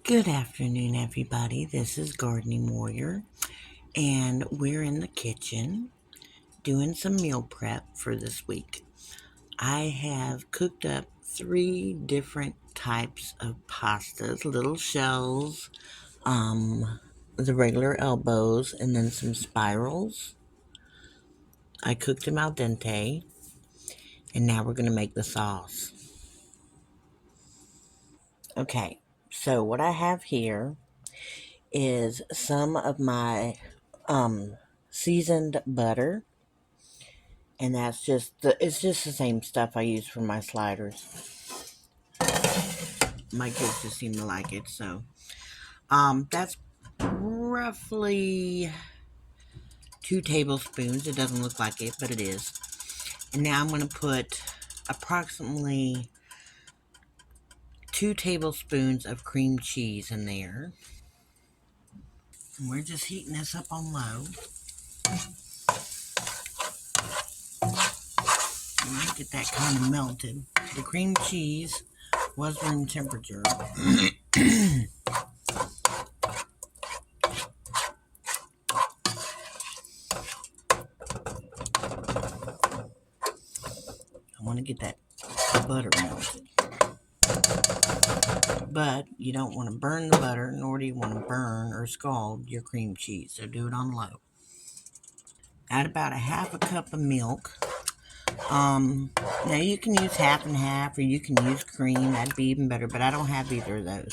Good afternoon, everybody. This is Gardening Warrior, and we're in the kitchen doing some meal prep for this week. I have cooked up 3 different types of pastas, little shells, the regular elbows, and then some spirals. I cooked them al dente, and now we're going to make the sauce. Okay, so what I have here is some of my seasoned butter, and it's just the same stuff I use for my sliders. My kids just seem to like it. So that's roughly 2 tablespoons. It doesn't look like it, but it is. And now I'm going to put approximately 2 tablespoons of cream cheese in there, and we're just heating this up on low. And get that kind of melted. The cream cheese was room temperature. I want to get that butter melted. But you don't want to burn the butter, nor do you want to burn or scald your cream cheese. So do it on low. Add about a half a cup of milk. Now you can use half and half, or you can use cream. That'd be even better, but I don't have either of those.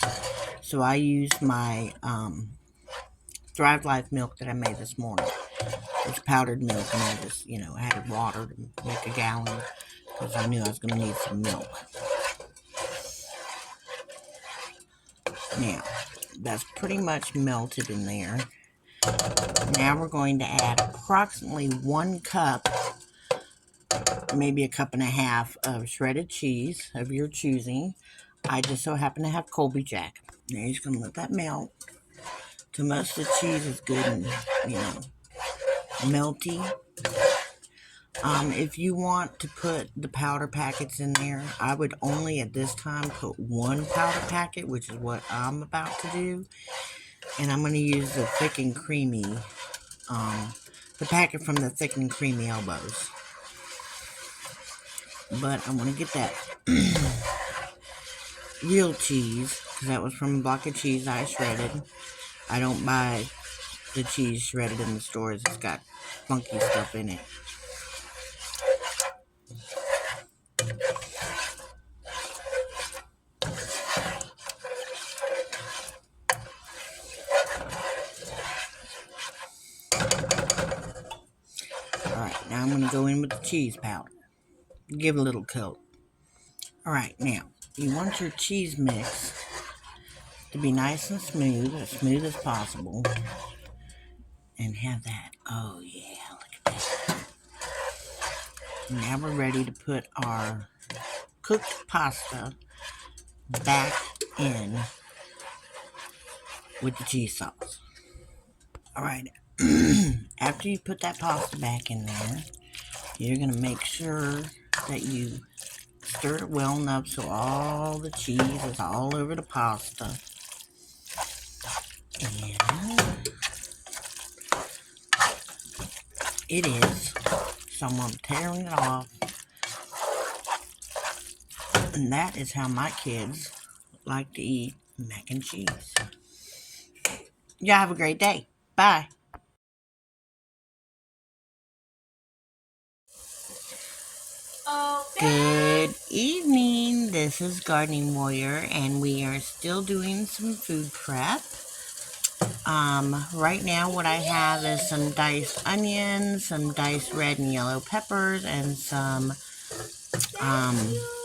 So I used my Thrive Life milk that I made this morning. It's powdered milk, and I just, added water to make a gallon because I knew I was going to need some milk. Now, that's pretty much melted in there. Now we're going to add approximately 1 cup, maybe a cup and a half of shredded cheese of your choosing. I just so happen to have Colby Jack. Now you're just going to let that melt. So most of the cheese is good and, melty. If you want to put the powder packets in there, I would only at this time put 1 powder packet, which is what I'm about to do. And I'm going to use the thick and creamy, the packet from the thick and creamy elbows. But I want to get that real cheese, because that was from a block of cheese I shredded. I don't buy the cheese shredded in the stores. It's got funky stuff in it. Alright, now I'm going to go in with the cheese powder. Give it a little coat. Alright, now, you want your cheese mix to be nice and smooth, as smooth as possible. And have that. Oh yeah, look at that. Now we're ready to put our cooked pasta back in with the cheese sauce. Alright, after you put that pasta back in there, you're going to make sure that you stir it well enough so all the cheese is all over the pasta. And it is. So I'm tearing it off. And that is how my kids like to eat mac and cheese. Y'all have a great day. Bye. Good evening. This is Gardening Warrior, and we are still doing some food prep. Right now what I have is some diced onions, some diced red and yellow peppers, and some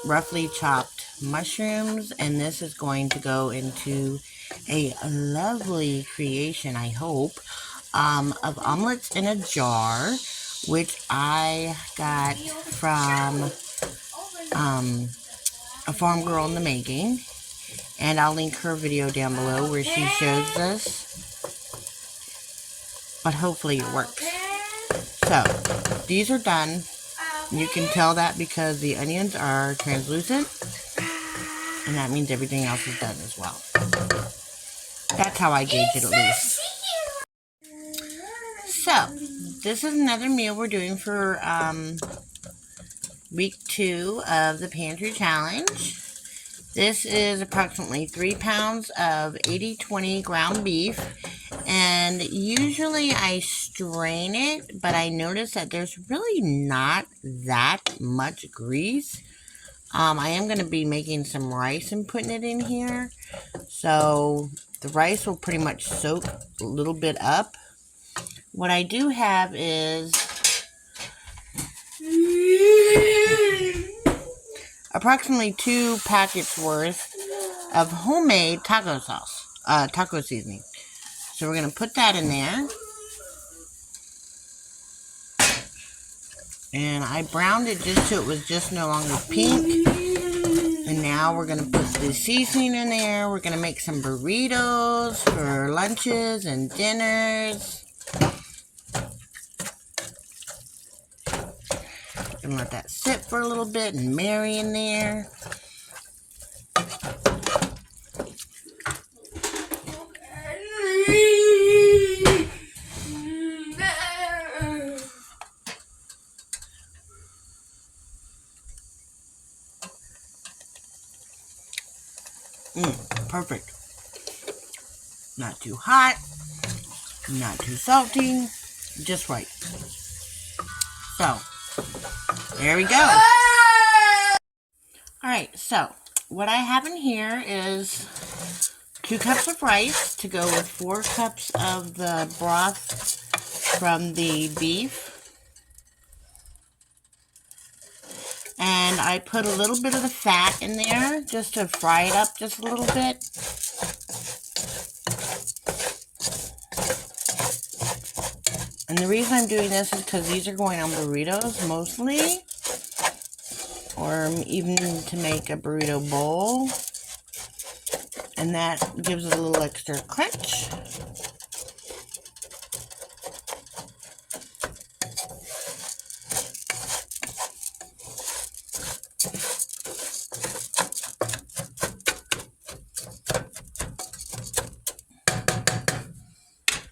roughly chopped mushrooms, and this is going to go into a lovely creation, I hope, of omelets in a jar, which I got from a farm girl in the making, and I'll link her video down below where she shows this, but hopefully it works. So these are done. You can tell that because the onions are translucent, and that means everything else is done as well. That's how I gauge it at least. So, this is another meal we're doing for week 2 of the pantry challenge. This is approximately 3 pounds of 80/20 ground beef. And usually I strain it, but I noticed that there's really not that much grease. I am going to be making some rice and putting it in here. So the rice will pretty much soak a little bit up. What I do have is approximately 2 packets worth of homemade taco sauce, taco seasoning. So we're going to put that in there. And I browned it just so it was just no longer pink. And now we're going to put the seasoning in there. We're going to make some burritos for lunches and dinners. Gonna let that sit for a little bit and marry in there. Perfect. Not too hot, not too salty, just right. So, there we go. Alright, so what I have in here is 2 cups of rice to go with 4 cups of the broth from the beef. And I put a little bit of the fat in there just to fry it up just a little bit. And the reason I'm doing this is because these are going on burritos mostly, or even to make a burrito bowl. And that gives it a little extra crunch.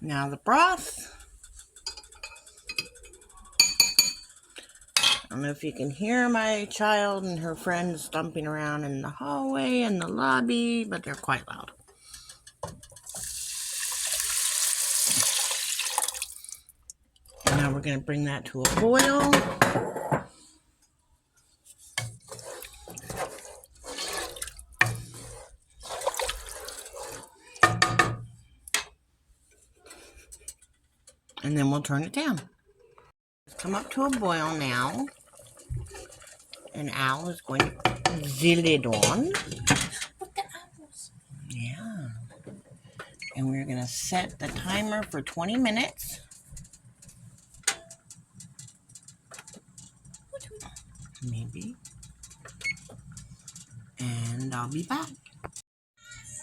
Now the broth. I don't know if you can hear my child and her friends stomping around in the hallway and the lobby, but they're quite loud. And now we're going to bring that to a boil. And then we'll turn it down. It's come up to a boil now. And Al is going to the lid on. Yeah. And we're going to set the timer for 20 minutes. Maybe. And I'll be back.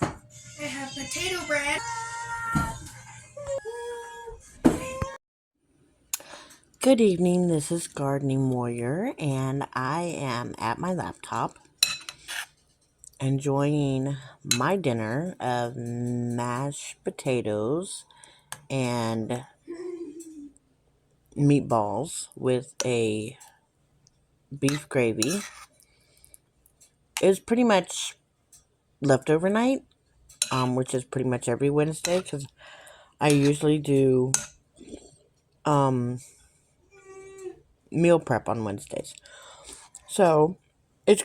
I have potato bread. Good evening, this is Gardening Warrior, and I am at my laptop enjoying my dinner of mashed potatoes and meatballs with a beef gravy. It was pretty much leftover night, which is pretty much every Wednesday, because I usually do meal prep on Wednesdays. So it's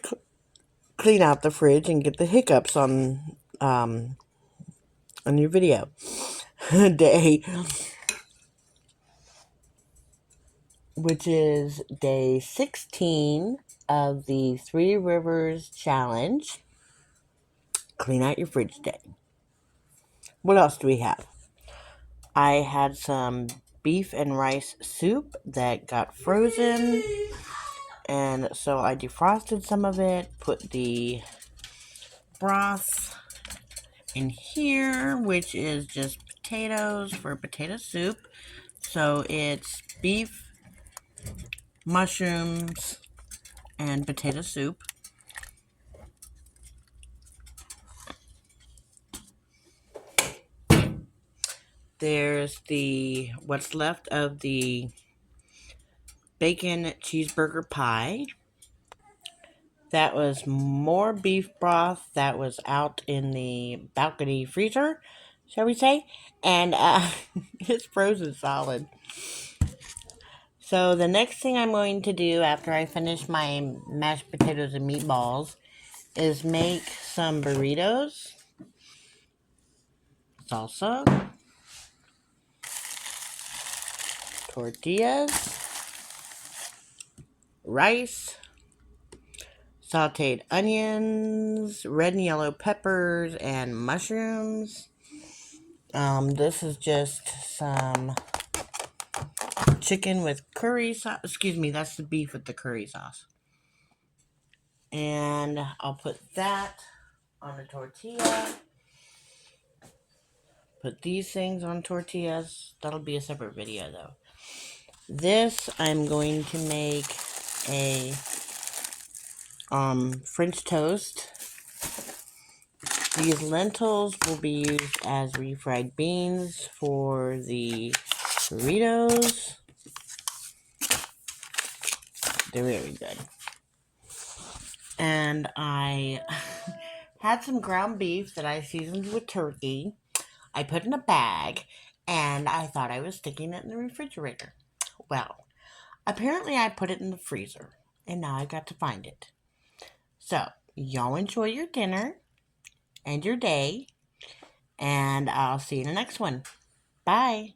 clean out the fridge and get the hiccups on your video day, which is day 16 of the 3 Rivers Challenge. Clean out your fridge day. What else do we have? I had some beef and rice soup that got frozen, and so I defrosted some of it, put the broth in here, which is just potatoes for potato soup. So it's beef, mushrooms, and potato soup. There's the what's left of the bacon cheeseburger pie. That was more beef broth that was out in the balcony freezer, shall we say? And it's frozen solid. So the next thing I'm going to do after I finish my mashed potatoes and meatballs is make some burritos, salsa, tortillas, rice, sauteed onions, red and yellow peppers, and mushrooms. This is just some chicken with curry sauce. Excuse me, that's the beef with the curry sauce. And I'll put that on a tortilla. Put these things on tortillas. That'll be a separate video though. This I'm going to make a French toast. These lentils will be used as refried beans for the burritos. They're very good. And I had some ground beef that I seasoned with turkey. I put in a bag, and I thought I was sticking it in the refrigerator. Well, apparently I put it in the freezer, and now I got to find it. So, y'all enjoy your dinner and your day, and I'll see you in the next one. Bye.